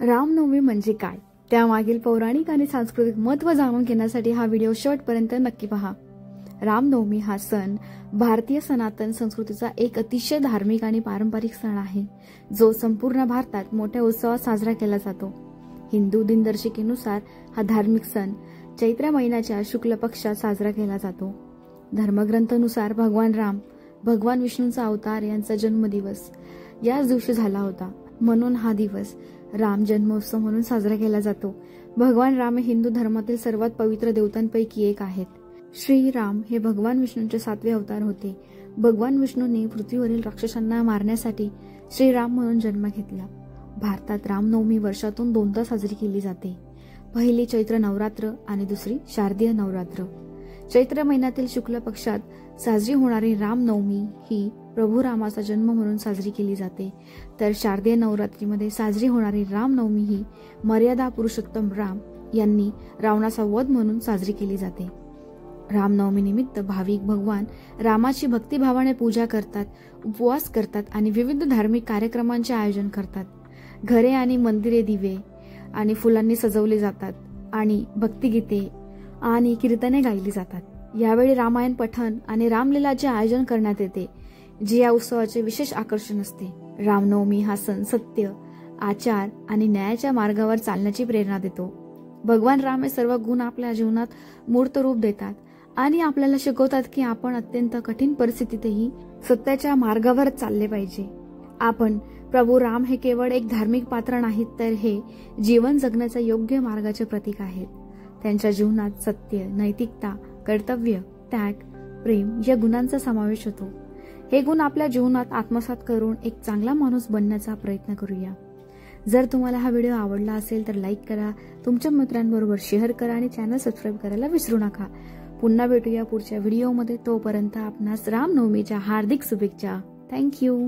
रामनवमी म्हणजे काय, त्यामागील पौराणिक आणि सांस्कृतिक महत्त्व जाणून घेण्यासाठी हा व्हिडिओ शेवटपर्यंत नक्की पहा। रामनवमी हा सण भारतीय सनातन संस्कृतीचा एक अतिशय धार्मिक आणि पारंपरिक सण आहे, जो संपूर्ण भारतात मोठ्या उत्सवात साजरा केला जातो। हिंदू दिनदर्शिकेनुसार हा धार्मिक सण चैत्र महिन्याच्या शुक्ल पक्षात साजरा केला जातो। धर्मग्रंथानुसार भगवान विष्णूंचा अवतार यांचा जन्मदिवस याच दिवशी झाला होता, म्हणून हा दिवस राम जन्मोत्सव म्हणून साजरा केला जातो। भगवान राम हे हिंदू धर्मातील सर्वात पवित्र देवतांपैकी एक आहेत। श्री राम हे भगवान विष्णूंचे 7वे अवतार होते। भगवान विष्णूंनी पृथ्वीवरील राक्षसांना मारण्यासाठी श्रीराम म्हणून जन्म घेतला। भारतात रामनवमी वर्षातून 2दा साजरी केली जाते, पहिली चैत्र नवरात्र आणि दुसरी शारदीय नवरात्र। चैत्र महिन्यातील शुक्ल पक्षात साजरी होणारी रामनवमी ही प्रभू रामाचा जन्म म्हणून साजरी केली जाते, तर शारदीय नवरात्रीमध्ये साजरी होणारी रामनवमी ही मर्यादा पुरुषोत्तम राम यांनी रावणाचा वध म्हणून साजरी केली जाते। रामनवमी निमित्त भाविक भगवान रामाची भक्तिभावाने पूजा करतात, उपवास करतात आणि विविध धार्मिक कार्यक्रमांचे आयोजन करतात। घरे आणि मंदिरे दिवे आणि फुलांनी सजवली जातात आणि भक्तिगीते आणि कीर्तने गायली जातात। यावेळी रामायण पठण आणि रामलीलाचे आयोजन करण्यात येते, जे या उत्सवाचे विशेष आकर्षण असते। रामनवमी हा सण सत्य, आचार आणि न्यायाच्या मार्गावर चालण्याची प्रेरणा देतो। भगवान राम हे सर्व गुण आपल्या जीवनात मूर्त रूप देतात आणि आपल्याला शिकवतात की आपण अत्यंत कठीण परिस्थितीतही सत्याच्या मार्गावर चालले पाहिजे। आपण प्रभू राम हे केवळ एक धार्मिक पात्र नाहीत, तर हे जीवन जगण्याच्या योग्य मार्गाचे प्रतीक आहेत। त्यांच्या जीवनात सत्य, नैतिकता, कर्तव्य, त्याग, प्रेम या गुणांचा समावेश होतो। हे गुण आपल्या जीवनात आत्मसात करून एक चांगला माणूस बनण्याचा प्रयत्न करूया। जर तुम्हाला हा व्हिडिओ आवडला असेल तर लाईक करा, तुमच्या मित्रांबरोबर शेअर करा आणि चॅनल सबस्क्राईब करायला विसरू नका। पुन्हा भेटूया पुढच्या व्हिडिओमध्ये, तोपर्यंत आपणास रामनवमीच्या हार्दिक शुभेच्छा। थँक्यू।